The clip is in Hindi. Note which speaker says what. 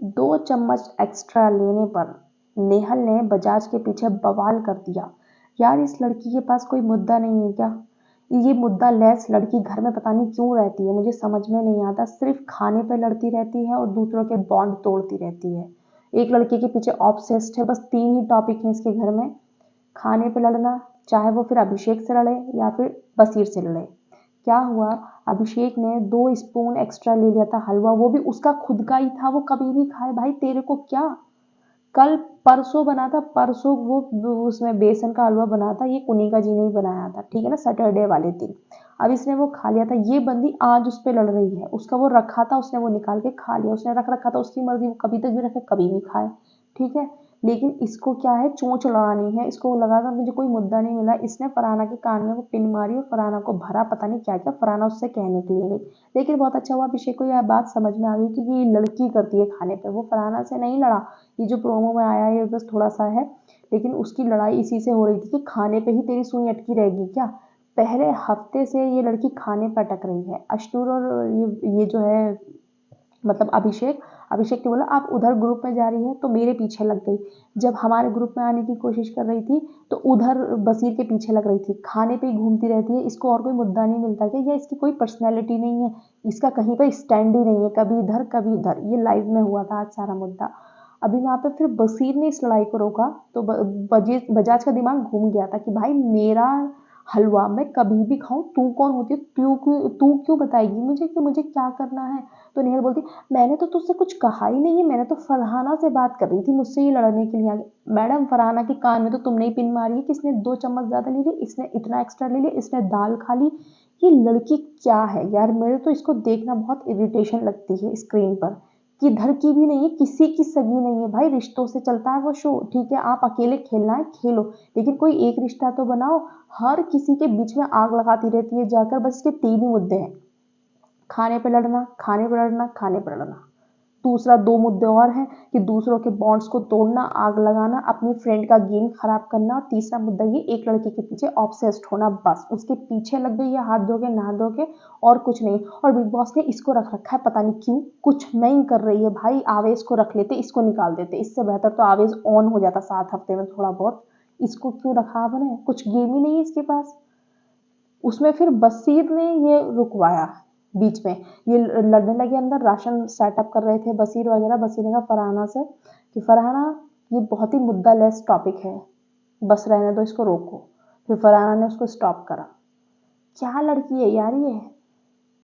Speaker 1: 2 चम्मच एक्स्ट्रा लेने पर नेहल ने बजाज के पीछे बवाल कर दिया। यार इस लड़की के पास कोई मुद्दा नहीं है क्या? ये मुद्दा लेस लड़की घर में पता नहीं क्यों रहती है, मुझे समझ में नहीं आता। सिर्फ खाने पे लड़ती रहती है और दूसरों के बॉन्ड तोड़ती रहती है। एक लड़के के पीछे ऑब्सेस्ड है। बस 3 ही टॉपिक हैं इसके घर में, खाने पे लड़ना, चाहे वो फिर अभिषेक से लड़े या फिर बसीर से लड़े। क्या हुआ, अभिषेक ने 2 स्पून एक्स्ट्रा ले लिया था हलवा, वो भी उसका खुद का ही था, वो कभी भी खाए भाई, तेरे को क्या। कल परसों बना था, परसों वो उसमें बेसन का हलवा बना था, ये कुनिका जी ने ही बनाया था, ठीक है ना, सैटरडे वाले दिन। अब इसने वो खा लिया था। ये बंदी आज उस पर लड़ रही है, उसका वो रखा था, उसने वो निकाल के खा लिया, उसने रख रखा था, उसकी मर्जी, वो कभी तक भी रखे कभी भी खाए, ठीक है। लेकिन इसको क्या है, चोंच लड़ानी है, इसको लगा था मुझे कोई मुद्दा नहीं मिला, इसने फरहाना के कान में वो पिन मारी और फरहाना को भरा, पता नहीं क्या क्या फरहाना उससे कहने के लिए गई। लेकिन बहुत अच्छा हुआ, अभिषेक को यह बात समझ में आ गई कि ये लड़की करती है खाने पे, वो फरहाना से नहीं लड़ा। ये जो प्रोमो में आया है बस थोड़ा सा है, लेकिन उसकी लड़ाई इसी से हो रही थी कि खाने पे ही तेरी सुई अटकी रहेगी क्या। पहले हफ्ते से ये लड़की खाने पे अटक रही है। अश्नूर और ये जो है, मतलब अभिषेक ने बोला आप उधर ग्रुप में जा रही है, तो मेरे पीछे लग गई। जब हमारे ग्रुप में आने की कोशिश कर रही थी तो उधर बसीर के पीछे लग रही थी। खाने पे ही घूमती रहती है, इसको और कोई मुद्दा नहीं मिलता क्या, या इसकी कोई पर्सनैलिटी नहीं है, इसका कहीं पर स्टैंड ही नहीं है, कभी इधर कभी उधर। ये लाइव में हुआ था आज सारा मुद्दा। अभी वहां पे फिर बसीर ने इस लड़ाई को रोका तो बजाज का दिमाग घूम गया था कि भाई मेरा हलवा मैं कभी भी खाऊं, तू कौन होती है, तू क्यों बताएगी मुझे कि मुझे क्या करना है। तो नेहल बोलती मैंने तो तुझसे कुछ कहा ही नहीं है, मैंने तो फरहाना से बात कर रही थी, मुझसे ही लड़ने के लिए आ गई। मैडम फरहाना के कान में तो तुमने ही पिन मारी है कि इसने 2 चम्मच ज्यादा ले ली, इसने इतना एक्स्ट्रा ले लिया, इसने दाल खा ली। ये लड़की क्या है यार, मेरे तो इसको देखना बहुत इरिटेशन लगती है स्क्रीन पर, कि घर की भी नहीं है, किसी की सगी नहीं है भाई, रिश्तों से चलता है वो शो, ठीक है आप अकेले खेलना है खेलो, लेकिन कोई एक रिश्ता तो बनाओ। हर किसी के बीच में आग लगाती रहती है जाकर, बस इसके 3 ही मुद्दे हैं, खाने पे लड़ना, खाने पे लड़ना, खाने पे लड़ना। दूसरा 2 मुद्दे और हैं कि दूसरों के बॉन्ड्स को तोड़ना, आग लगाना, अपनी फ्रेंड का गेम खराब करना, और तीसरा मुद्दा ये एक लड़की के पीछे ऑब्सेस्ड होना, बस उसके पीछे लग गई है हाथ धो के नहा धो के, और कुछ नहीं। और बिग बॉस ने इसको रख रखा है, पता नहीं क्यों, कुछ नहीं कर रही है भाई। आवेश को रख लेते, इसको निकाल देते, इससे बेहतर तो आवेश ऑन हो जाता 7 हफ्ते में थोड़ा बहुत। इसको क्यों रखा आपने, कुछ गेम ही नहीं है इसके पास। उसमें फिर बसीर ने ये रुकवाया बीच में, ये लड़ने लगे अंदर, राशन सेटअप कर रहे थे बसीर वगैरह। बसीर ने कहा फरहाना से कि फरहाना ये बहुत ही मुद्दा लेस टॉपिक है, बस रहने दो इसको, रोको। फिर फरहाना ने उसको स्टॉप करा। क्या लड़की है यार ये।